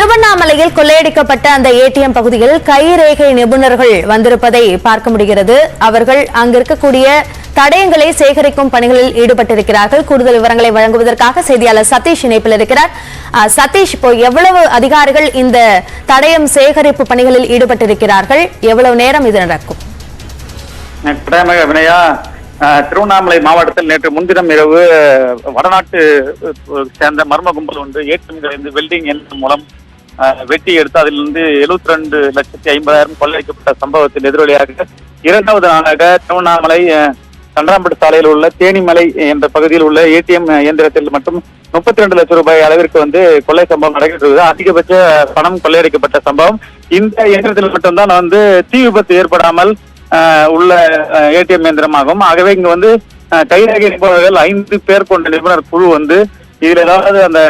திருவண்ணாமலையில் கொள்ளையடிக்கப்பட்ட அந்த ஏடிஎம் பகுதியில் கைரேகை நிபுணர்கள் வந்திருப்பதை பார்க்க முடிகிறது. அவர்கள் அங்கிருக்கக்கூடிய தடயங்களை சேகரிக்கும் பணிகளில் ஈடுபட்டிருக்கிறார்கள். கூடுதல் விவரங்களை வழங்குவதற்காக செய்தியாளர் சதீஷ் இணைப்பில் இருக்கிறார். சதீஷ், இப்போ எவ்வளவு அதிகாரிகள் இந்த தடயம் சேகரிப்பு பணிகளில் ஈடுபட்டிருக்கிறார்கள்? எவ்வளவு நேரம் இது நடக்கும்? திருவண்ணாமலை மாவட்டத்தில் நேற்று முன்தினம் இரவு வடநாட்டு சேர்ந்த மர்ம கும்பல் ஒன்று ஏடிஎம்களிலிருந்து வெல்டிங் எந்திரம் மூலம் வெட்டி எடுத்து அதிலிருந்து 72,50,000 கொள்ளையடிக்கப்பட்ட சம்பவத்தில் எதிரொலியாக இரண்டாவது நாளாக திருவண்ணாமலை கண்டராம்பட்டு சாலையில் உள்ள தேனிமலை என்ற பகுதியில் உள்ள ஏடிஎம் இயந்திரத்தில் மட்டும் 32 லட்சம் ரூபாய் அளவிற்கு கொள்ளை சம்பவம் நடைபெற்றது. அதிகபட்ச பணம் கொள்ளையடிக்கப்பட்ட சம்பவம். இந்த இயந்திரத்தில் மட்டும்தான் தீ விபத்து ஏற்படாமல் உள்ள ஏடிஎம் இயந்திரமாகும். ஆகவே இங்கு கைரேகை நிபுணர்கள் 5 பேர் கொண்ட நிபுணர் குழு இதுல ஏதாவது அந்த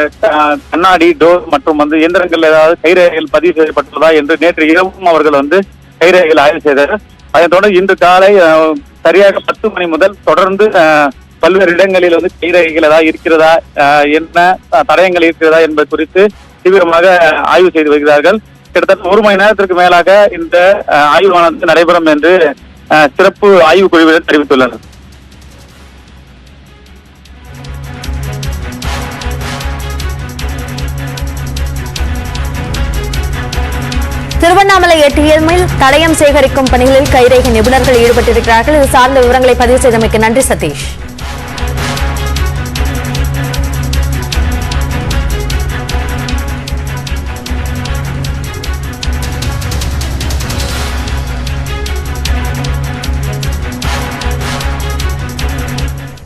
கண்ணாடி டோர் மற்றும் இயந்திரங்கள் ஏதாவது கைரேகைகள் பதிவு செய்யப்பட்டுள்ளதா என்று நேற்று இரவும் அவர்கள் கைரேகைகள் ஆய்வு செய்தனர். அதனைத் தொடர்ந்து இன்று காலை சரியாக 10 மணி முதல் தொடர்ந்து பல்வேறு இடங்களில் கைரேகைகள் ஏதாவது இருக்கிறதா, என்ன தடயங்கள் இருக்கிறதா என்பது குறித்து தீவிரமாக ஆய்வு செய்து வருகிறார்கள். கிட்டத்தட்ட 1 மணி நேரத்திற்கு மேலாக இந்த ஆய்வானது நடைபெறும் என்று சிறப்பு ஆய்வு குழுவினர் தெரிவித்துள்ளனர். திருவண்ணாமலை ஏடிஎம்மில் தடயம் சேகரிக்கும் பணிகளில் கைரேகை நிபுணர்கள் ஈடுபட்டிருக்கிறார்கள். இது சார்ந்த விவரங்களை பதிவு செய்தமைக்கு நன்றி சதீஷ்.